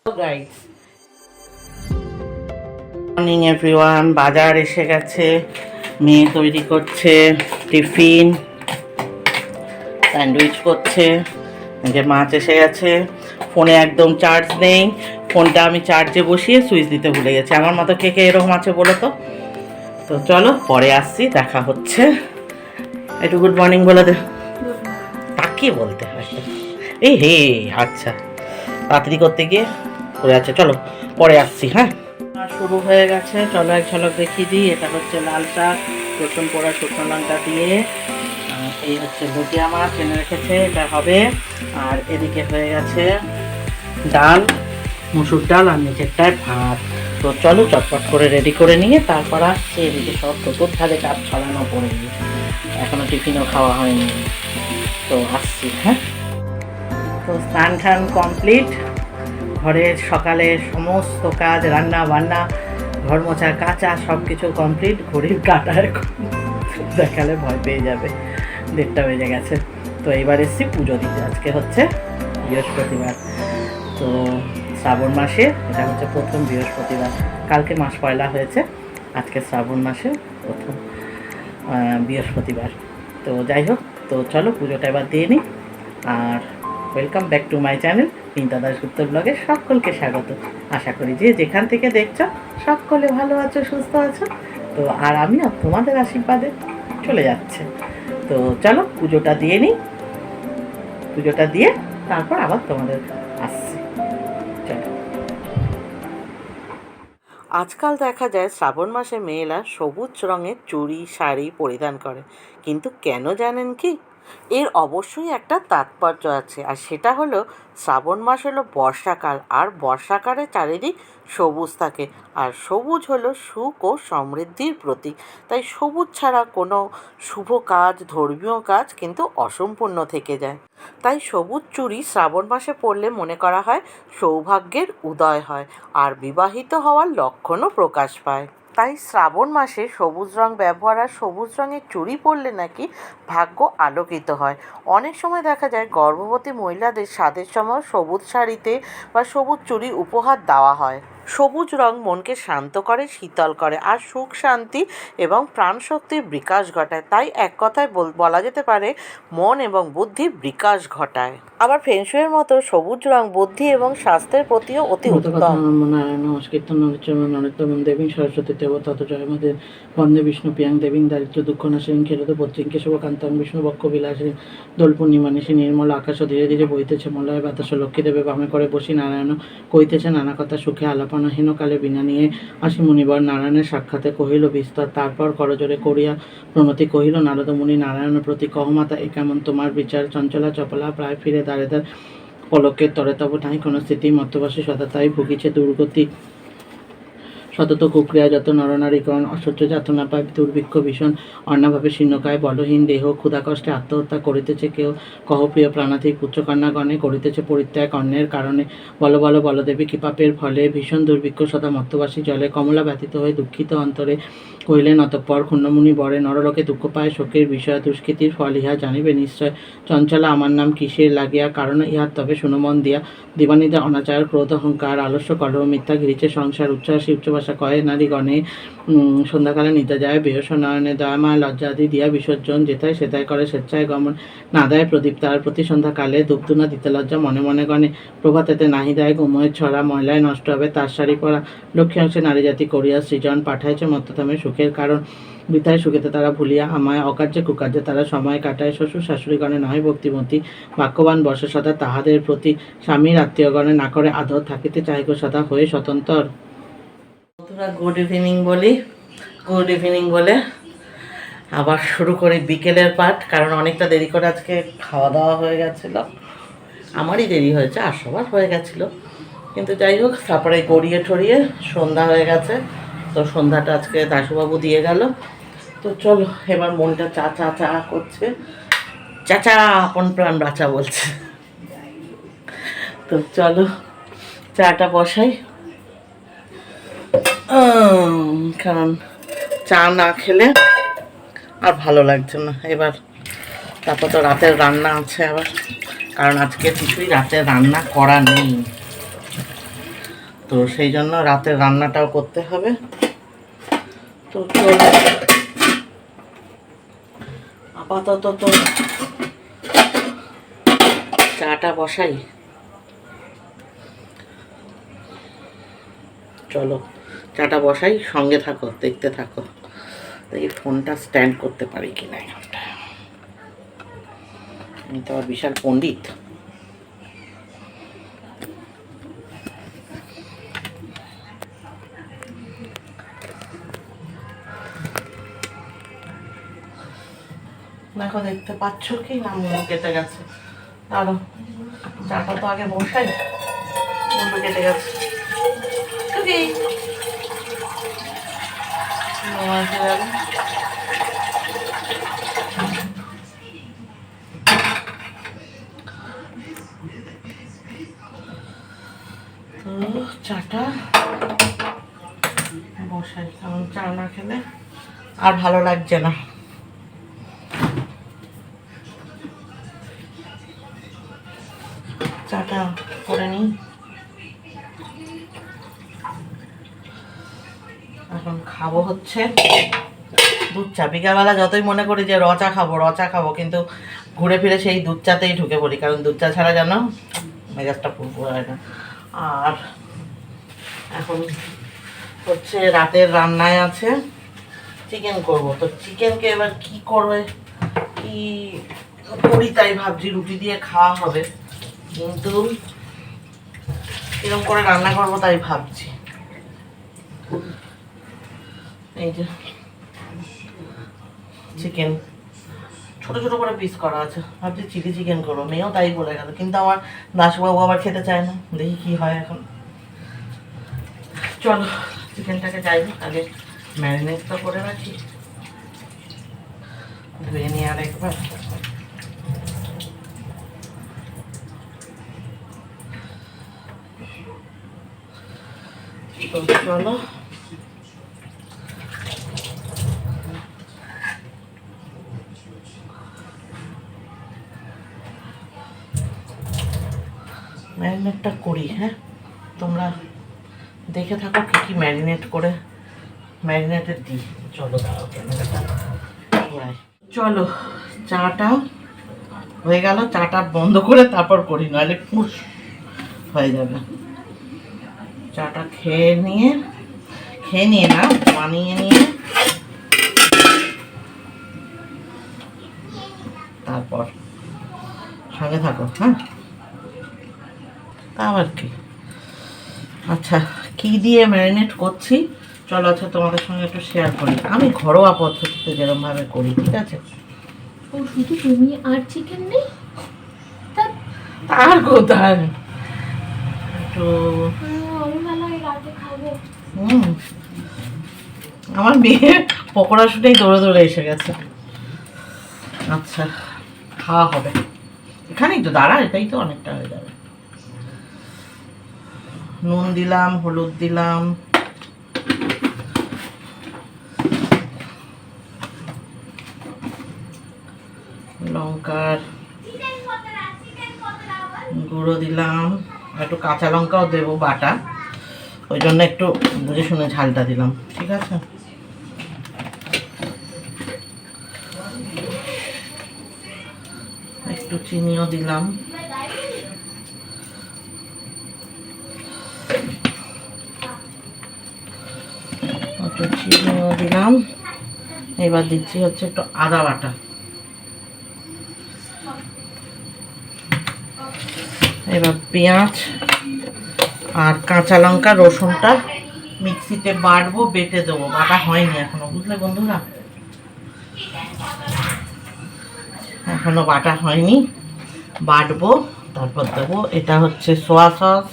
Guys, morning everyone. বাজার এসে গেছে, মেয়ে তৈরি করছে টিফিন, স্যান্ডউইচ করছে। যে মাছ এসে গেছে, ফোনে একদম চার্জ নেই, ফোনটা আমি চার্জে বসিয়ে সুইচ দিতে ভুলে গেছি। আমার মতো কে কে এরকম আছে বলো তো? তো চলো পরে আসছি, দেখা হচ্ছে। একটু গুড মর্নিং বলে দে, তাকিয়ে বলতে হয়। এই হে, আচ্ছা, তাড়াতাড়ি করতে গিয়ে করে আছে। চলো পরে আসছি। হ্যাঁ, শুরু হয়ে গেছে, চলো এক ঝলক দেখিয়ে দিই। এটা হচ্ছে লাল শাক, রসুন পোড়া শুকনো লঙ্কা দিয়ে। এই হচ্ছে ভুজিয়া মাছ এনে রেখেছে, এটা হবে। আর এদিকে হয়ে গেছে ডাল, মুসুর ডাল, আর নিচেরটায় ভাত। তো চলো চটপট করে রেডি করে নিয়ে তারপর আসছে। এদিকে সব চতুর্ধারে কাজ ছড়ানো পড়ে গিয়ে, এখনো টিফিনও খাওয়া হয়নি। তো আসছি। হ্যাঁ, তো স্নান টান কমপ্লিট, ঘরের সকালে সমস্ত কাজ, রান্না বান্না, ঘর মোছা কাচা সব কিছু কমপ্লিট। ঘড়ির কাঁটা এখন দেখালে ভয় পেয়ে যাবে, 1:30 বেজে গেছে। তো এবার এসছি পুজো দিতে। আজকে হচ্ছে বৃহস্পতিবার, তো শ্রাবণ মাসে এটা হচ্ছে প্রথম বৃহস্পতিবার। কালকে মাস পয়লা হয়েছে, আজকে শ্রাবণ মাসে প্রথম বৃহস্পতিবার। তো যাই হোক, তো চলো পুজোটা এবার দিয়ে নিই। আর welcome back to my channel Pinta Dasgupta ব্লগে সকলকে স্বাগত। আশা করি যে যেখান থেকে দেখছো সকলে ভালো আছো, সুস্থ আছো। তো আর আমিও তোমাদের আশীর্বাদে চলে যাচ্ছে। তো চলো পুজোটা দিয়ে নিই, পুজোটা দিয়ে তারপর আবার তোমাদের আসছি। চলো। আজকাল দেখা যায় শ্রাবণ মাসে মেয়েরা সবুজ রঙের চুড়ি শাড়ি পরিধান করে, কিন্তু কেন জানেন কি? এর অবশ্যই একটা তাৎপর্য আছে, আর সেটা হলো শ্রাবণ মাস হলো বর্ষাকাল, আর বর্ষাকালে চারিদিক সবুজ থাকে, আর সবুজ হলো সুখ ও সমৃদ্ধির প্রতীক। তাই সবুজ ছাড়া কোনো শুভ কাজ, ধর্মীয় কাজ কিন্তু অসম্পূর্ণ থেকে যায়। তাই সবুজ চুড়ি শ্রাবণ মাসে পরলে মনে করা হয় সৌভাগ্যের উদয় হয়, আর বিবাহিত হওয়ার লক্ষণও প্রকাশ পায়। তাই শ্রাবণ মাসে সবুজ রং ব্যবহার আর সবুজ রঙের চুড়ি পরলে নাকি ভাগ্য আলোকিত হয়। অনেক সময় দেখা যায় গর্ভবতী মহিলাদের স্বাদের সময় সবুজ শাড়িতে বা সবুজ চুড়ি উপহার দেওয়া হয়। সবুজ রং মনকে শান্ত করে, শীতল করে, আর সুখ শান্তি এবং প্রাণশক্তির বিকাশ ঘটায়। তাই এক কথায় বলা যেতে পারে মন এবং বুদ্ধির বিকাশ ঘটায়। আবার ফেংশুইয়ের মতো সবুজ রং বুদ্ধি এবং স্বাস্থ্যের প্রতিও অতি উত্তম। নারায়ণ নমস্কীর্তন নরেন্দ্র দেবী সরস্বতী দেব তত জয়মদের বন্দে বিষ্ণু পিয়াং দেবীং দারিদ্র দুঃখ নাশিনী খেরত পত্রিকে শুভকান্তং বিষ্ণু বক্ষ বিলাসিনী দোল পূর্ণিমা নিশি নির্মল আকাশ ধীরে ধীরে বইতেছে মলয় বাতাস লক্ষ্মী দেবে বামে করে বসি নারায়ণ কইতেছে নানা কথা সুখে আলাপনাহীন কালে বিনা নিয়ে আসি মুনিবর নারায়ণের সাক্ষাতে কহিল বিস্তর। তারপর করজোরে করিয়া প্রণতি কহিল নারদ মুনি নারায়ণ প্রতি কহমাতা এ কেমন তোমার বিচার? চঞ্চলা চপলা প্রায় ফিরে দাঁড়ে পলকের তরে তব নাই কোনো স্থিতি মধ্যবাসী সদা তাই ভুগিছে দুর্গতি সতত কুক্রিয়া যত নরনারীগণ অসহ্য যাতনা পায় দুর্ভিক্ষ ভীষণ অন্নাভাবে শীর্ণকায় বলহীন দেহ ক্ষুধা কষ্টে আত্মহত্যা করিতেছে কেউ কহ প্রিয় প্রাণাধিক পুত্রকন্যাগণে করিতেছে পরিত্যাগ অন্যের কারণে বল বল বলদেবী কি পাপের ফলে ভীষণ দুর্ভিক্ষ সদা মত্তবাসী জলে কমলা ব্যথিত হয়ে দুঃখিত অন্তরে কহিলেন অতঃপর ক্ষুণ্ণমুনি বরে নরলোকে দুঃখ পায় শোকের বিষয় দুষ্কৃতির ফল ইহা জানিবে নিশ্চয়। চঞ্চলা আমার নাম কিসের লাগিয়া কারণ ইহার তবে শুনমন দিয়া দিবানিদা অনাচার ক্রোধ অহংকার আলস্য কলহ মিথ্যা ঘিরিছে সংসার উচ্ছ্বাসী উচ্চভাষা কয়ে নারীগণে সন্ধ্যাকালে নিতে যায় বেহস নয়নে দয়ামায় লজ্জাদি দিয়া বিসর্জন যেথায় সেথায় করে স্বেচ্ছায় গমন না দেয় প্রদীপ তার প্রতি সন্ধ্যাকালে দুপদুনা দিতে লজ্জা মনে মনে গণে প্রভাতেতে নাহি দেয় ঘুমোয় ছড়া ময়লায় নষ্ট হবে তার শাড়ি পরা লক্ষ্মী অংশে নারী জাতি করিয়া সৃজন পাঠাইছে মত্তথামে সুখের কারণ বৃথায় সুখেতে তারা ভুলিয়া আমায় অকার্যে কুকার্যে তারা সময় কাটায় শ্বশুর শাশুড়িগণে নয় ভক্তিমতী বাক্যবান বর্ষে সদা তাহাদের প্রতি স্বামীর আত্মীয়গণে না করে আদর থাকিতে চাহিগ সদা হয়ে স্বতন্ত্র। বন্ধুরা গুড ইভিনিং বলি, গুড ইভিনিং বলে আবার শুরু করি বিকেলের পাঠ, কারণ অনেকটা দেরি করে আজকে খাওয়া দাওয়া হয়ে গেছিলো। আমারই দেরি হয়েছে, আর সবার হয়ে গেছিলো, কিন্তু যাই হোক তারপরে গড়িয়ে ঠড়িয়ে সন্ধ্যা হয়ে গেছে। তো সন্ধ্যাটা আজকে দাশুবাবু দিয়ে গেল। তো চলো এবার মনটা চা চা চা করছে, চাচা আপন প্রাণ বাঁচা বলছে। তো চলো চাটা বসাই, কারণ চা না খেলে আর ভালো লাগছে না। এবার তারপর তো রাতের রান্না আছে আবার, কারণ আজকে কিছুই রাতের রান্না করা নেই। তো সেই জন্য রাতের রান্নাটাও করতে হবে। তো চলো আপাতত তো চাটা বসাই। চলো চাটা বসাই, সঙ্গে থাকো, দেখতে থাকো। দেখি ফোনটা স্ট্যান্ড করতে পারি কিনা এখানটা। আমি তো আর বিশাল পণ্ডিত। দেখো দেখতে পাচ্ছ কি না, মুন্ডু কেটে গেছে। আরো চাটা তো আগে বসাই, মুন্ডু কেটে গেছে। তো চাটা বসাই, কারণ চা না খেলে আর ভালো লাগছে না। চাটা করে নিই। এখন খাবো হচ্ছে দুধ চা। বিকালবেলা যতই মনে করি যে রচা খাবো, কিন্তু ঘুরে ফিরে সেই দুধ চাতেই ঢুকে পড়ি, কারণ দুধ চা ছাড়া যেন মেজাজটা পুরো হয় না। আর এখন হচ্ছে রাতের রান্নায় আছে চিকেন করব। তো চিকেনকে এবার কি করবে, কি করি তাই ভাবছি। রুটি দিয়ে খাওয়া হবে, কিন্তু কিরকম করে রান্না করবো তাই ভাবছি। এই যে চিকেন ছোট ছোট করে পিস করা আছে, ভাবছি চিলি চিকেন করবো। মেয়েও তাই বলে গেল, কিন্তু আমার দাসবাবু আবার খেতে চায় না। দেখি কি হয় এখন। চলো চিকেনটাকে যাই আগে ম্যারিনেট তো করে রাখি, ধুয়ে নিয়ে আর একবার। তো চলো ম্যারিনেটটা করি। হ্যাঁ, তোমরা দেখে থাকো কি কি ম্যারিনেট করে ম্যারিনেটে দিই। চলো দাঁড়াও, চলো চাটা হয়ে গেল। চাটা বন্ধ করে তারপর করি, নাহলে পুষ হয়ে যাবে। চাটা খেয়ে নিয়ে না, বানিয়ে নিয়ে তারপর সঙ্গে থাকো। হ্যাঁ, আবার কি। আচ্ছা, কি দিয়ে ম্যারিনেট করছি চলো আচ্ছা তোমাদের সঙ্গে একটু শেয়ার করি। আমি ঘরোয়া পদ্ধতিতে যেরকমভাবে করি, ঠিক আছে? ও শুধু তুমি আর চিকেন নেই? আর কোথায় একটু আমার মেয়ে পকোড়া শুনেই দৌড়ে দৌড়ে এসে গেছে। আচ্ছা, খাওয়া হবে এখানেই তো, দাঁড়া, এটাই তো অনেকটা হয়ে যাবে। নুন দিলাম, হলুদ দিলাম, লঙ্কার গুঁড়ো দিলাম, একটু কাঁচা লঙ্কাও দেবো বাটা, ওই জন্য একটু বুঝে শুনে ঝালটা দিলাম, ঠিক আছে? একটু চিনিও দিলাম। একটু চিনিও দিলাম। এবার দিচ্ছি হচ্ছে একটু আদা বাটা। এবার পেঁয়াজ আর কাঁচা লঙ্কা রসুনটা মিক্সিতে বাটবো, বেটে দেবো। বাটা হয়নি এখনো, বুঝলে বন্ধুরা, এখনো বাটা হয়নি, বাটবো তারপর দেবো। এটা হচ্ছে সোয়া সস,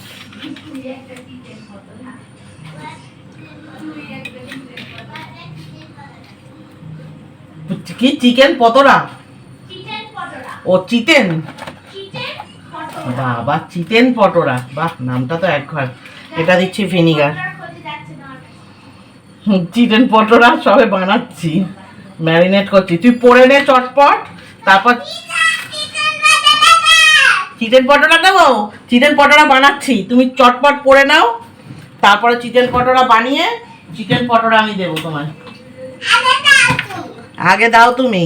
কি চিকেন পকোড়া, ও চিকেন, বাবা চিকেন পটোরা, বাহ নামটা তো এক ঘর। এটা দিচ্ছি ভিনিগার। চিকেন পটোরা সবে বানাচ্ছি, ম্যারিনেট করছি। তুই পরে নে চটপট, তারপর চিকেন পটোরা দেবো। চিকেন পটোরা বানাচ্ছি, তুমি চটপট পরে নাও, তারপরে চিকেন পকোড়া বানিয়ে চিকেন পকোড়া আমি দেবো তোমায়। আগে দাও তুমি।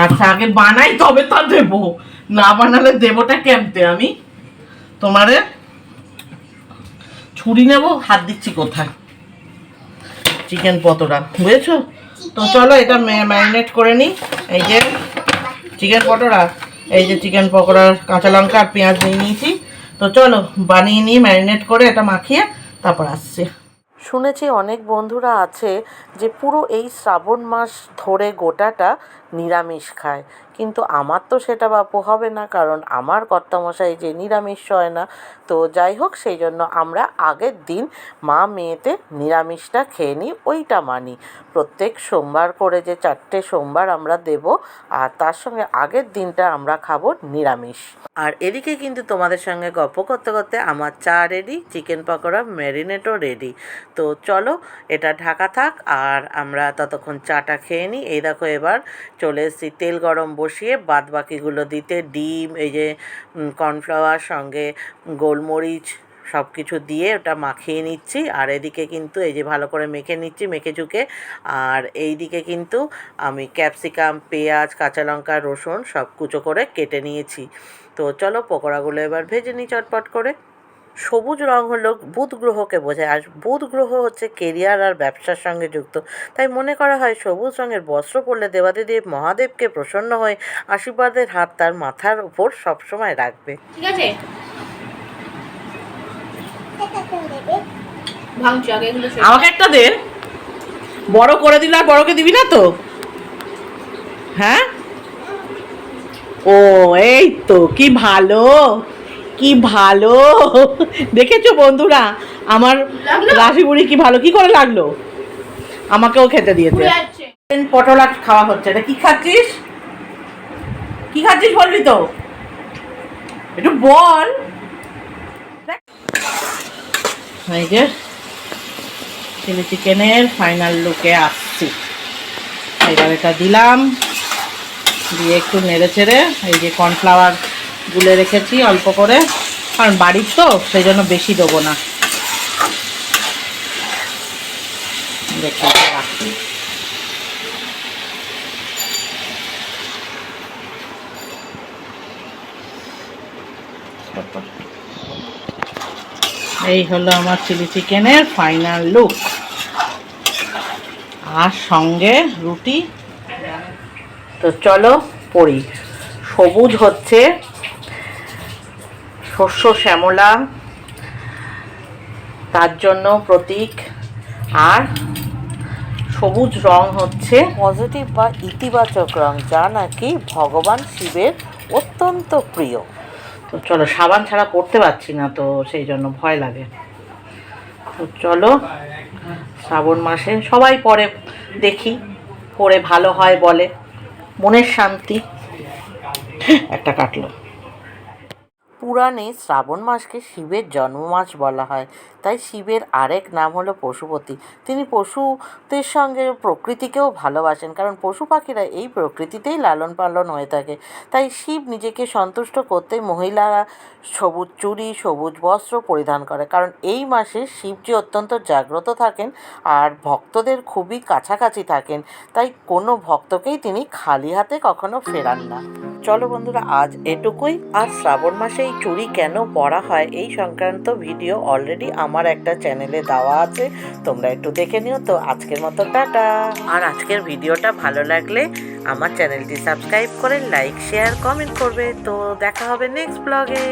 আচ্ছা আগে বানাই তবে তা দেবো, না বানালে দেবোটা কেমতে আমি তোমারে? ছুরি নেবো, হাত দিচ্ছি কোথায়? চিকেন পকোড়া বুঝেছো তো? চলো এটা ম্যারিনেট করে নিই। এই যে চিকেন পকোড়া, এই যে চিকেন পকোড়ার কাঁচা লঙ্কা আর পেঁয়াজ নিয়ে নিয়েছি। তো চলো বানিয়ে নিই, ম্যারিনেট করে এটা মাখিয়ে তারপর আসছি। শুনেছি অনেক বন্ধুরা আছে যে পুরো এই শ্রাবণ মাস ধরে গোটাটা নিরামিষ খায়, কিন্তু আমার তো সেটা বাপু হবে না, কারণ আমার কর্তামশাই যে নিরামিষ হয় না। তো যাই হোক, সেই জন্য আমরা আগের দিন মা মেয়েতে নিরামিষটা খেয়ে নিই, ওইটা মানি। প্রত্যেক সোমবার করে যে 4টে সোমবার আমরা দেব, আর তার সঙ্গে আগের দিনটা আমরা খাবো নিরামিষ। আর এদিকে কিন্তু তোমাদের সঙ্গে গল্প করতে করতে আমার চা রেডি, চিকেন পকোড়া ম্যারিনেটও রেডি। তো চলো এটা ঢাকা থাক আর আমরা ততক্ষণ চাটা খেয়ে নিই। এই দেখো এবার চলে এসেছি তেল গরম বসিয়ে বাদ বাকিগুলো দিতে, ডিম, এই যে কর্নফ্লাওয়ার সঙ্গে গোলমরিচ সব কিছু দিয়ে ওটা মাখিয়ে নিচ্ছি। আর এদিকে কিন্তু এই যে ভালো করে মেখে নিচ্ছি, মেখে চুকে। আর এই দিকে কিন্তু আমি ক্যাপসিকাম, পেঁয়াজ, কাঁচা লঙ্কা, রসুন সব কুচো করে কেটে নিয়েছি। তো চলো পকোড়াগুলো এবার ভেজে নিই চটপট করে। সবুজ রং হলো বুধ গ্রহকে বোঝায়, আর বুধ গ্রহ হচ্ছে কেরিয়ার আর ব্যবসার সঙ্গে যুক্ত। তাই মনে করা হয় সবুজ রঙের বস্ত্র পরলে দেবাদিদেব মহাদেবকে প্রসন্ন হয়ে আশীর্বাদের হাত তার মাথার উপর সবসময় রাখবে। ঠিক আছে, ভাঙছো আগে এগুলো সব। আমাকে একটা দে, বড় করে দিলে আর বড়কে দিবি না তো? হ্যাঁ, ও এই তো, কি ভালো, কি ভালো। দেখেছো বন্ধুরা আমার লাগলো? রাশি বুড়ি কি ভালো, কি করে লাগলো? আমাকেও খেতে দিয়েছে। পুড়ে যাচ্ছে। পটল আর খাওয়া হচ্ছে। এটা কি খাচ্ছিস? কি খাচ্ছিস বলবি তো, একটু বল। এই যে চিলি চিকেনের ফাইনাল লুকে আসছি। এবার এটা দিলাম, দিয়ে একটু নেড়ে চেড়ে এই যে কর্নফ্লাওয়ার গুলে রেখেছি অল্প করে, কারণ বাড়ির তো সেই জন্য বেশি দেবো না। দেখি এই হলো আমার চিলি চিকেনের ফাইনাল লুক, আর সঙ্গে রুটি। তো চলো পড়ি। সবুজ হচ্ছে শস্য শ্যামলা, তার জন্য প্রতীক। আর সবুজ রং হচ্ছে পজিটিভ বা ইতিবাচক রং, যা নাকি ভগবান শিবের অত্যন্ত প্রিয়। তো চলো, সাবান ছাড়া পড়তে পারছি না তো সেই জন্য ভয় লাগে। তো চলো, শ্রাবণ মাসে সবাই পরে, দেখি পরে ভালো হয় বলে, মনের শান্তি। একটা কাটলো। পুরাণে শ্রাবণ মাসকে শিবের জন্মমাস বলা হয়, তাই শিবের আরেক নাম হলো পশুপতি। তিনি পশুদের সঙ্গে প্রকৃতিকেও ভালোবাসেন, কারণ পশু পাখিরা এই প্রকৃতিতেই লালন পালন হয়ে থাকে। তাই শিব নিজেকে সন্তুষ্ট করতে মহিলারা সবুজ চুড়ি, সবুজ বস্ত্র পরিধান করে, কারণ এই মাসে শিবজি অত্যন্ত জাগ্রত থাকেন আর ভক্তদের খুবই কাছাকাছি থাকেন। তাই কোনো ভক্তকেই তিনি খালি হাতে কখনো ফেরান না। চলো বন্ধুরা, আজ এটুকুই। আর শ্রাবণ মাসে এই চুড়ি কেন পরা হয় এই সংক্রান্ত ভিডিও অলরেডি আমার একটা চ্যানেলে দেওয়া আছে, তোমরা একটু দেখে নিও। তো আজকের মতো টাটা। আর আজকের ভিডিওটা ভালো লাগলে আমার চ্যানেলটি সাবস্ক্রাইব করে লাইক, শেয়ার, কমেন্ট করবে। তো দেখা হবে নেক্সট ব্লগে।